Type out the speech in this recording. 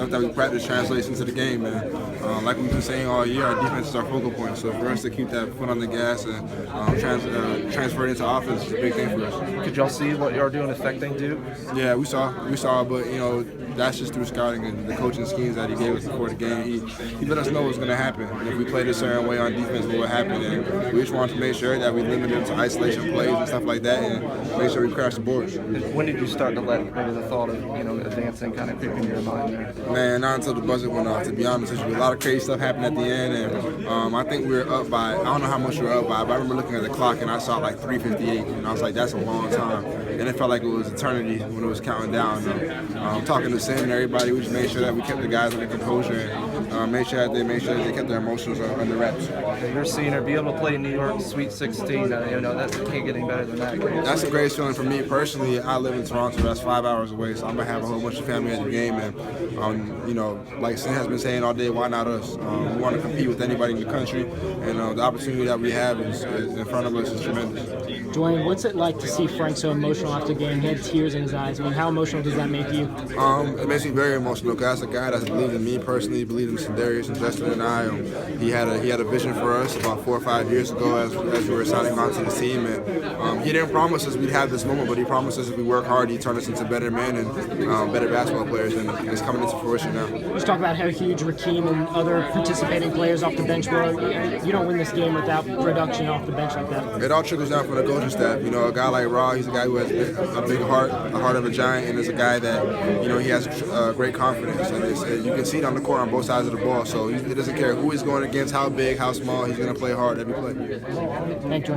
stuff that we practice translates into the game. And like we've been saying all year, our defense is our focal point. So for us to keep that foot on the gas and transfer it into offense is a big thing for us. Could y'all see what y'all doing affecting Duke? Yeah, we saw, but that's just through scouting and the coaching schemes that he gave us before the game. He let us know what's going to happen. And if we played a certain way on defense, what would happen? And we just wanted to make sure that we limited them to isolation plays and stuff like that, and make sure we crash the boards. When did you start to let maybe the thought of advancing kind of creep in your mind there? Man, not until the buzzer went off. To be honest with you, a lot of crazy stuff happened at the end, and I think we were up by, I don't know how much we were up by, but I remember looking at the clock and I saw like 3:58, and I was like, that's a long time. And it felt like it was eternity when it was counting down. Talking to Sam and everybody, we just made sure that we kept the guys under composure and made sure that they kept their emotions under wraps. You're a senior, be able to play New York Sweet 16. That can't get any better than that. That's the greatest feeling for me personally. I live in Toronto, that's 5 hours away, so I'm gonna have a whole bunch of family at the game. And like Sam has been saying all day, why not us? We want to compete with anybody in the country, and the opportunity that we have is in front of us is tremendous. Dwayne, what's it like to see Frank so emotional after the game? He had tears in his eyes. I mean, how emotional does that make you? It makes me very emotional because that's a guy that's believed in me personally, believed in Darius and Justin and I. He had a vision for us about 4 or 5 years ago as we were signing on to the team, and he didn't promise us we'd have this moment, but he promised us if we work hard, he'd turn us into better men and better basketball players, and it's coming into fruition now. Let's talk about how huge Rakeem and other participating players off the bench were. You don't win this game without production off the bench like that. It all trickles down from the coaching staff. A guy like Raw, he's a guy who has a big heart, the heart of a giant, and is a guy that, he has great confidence. And you can see it on the court on both sides of the ball. So he doesn't care who he's going against, how big, how small, he's going to play hard every play. Thank you.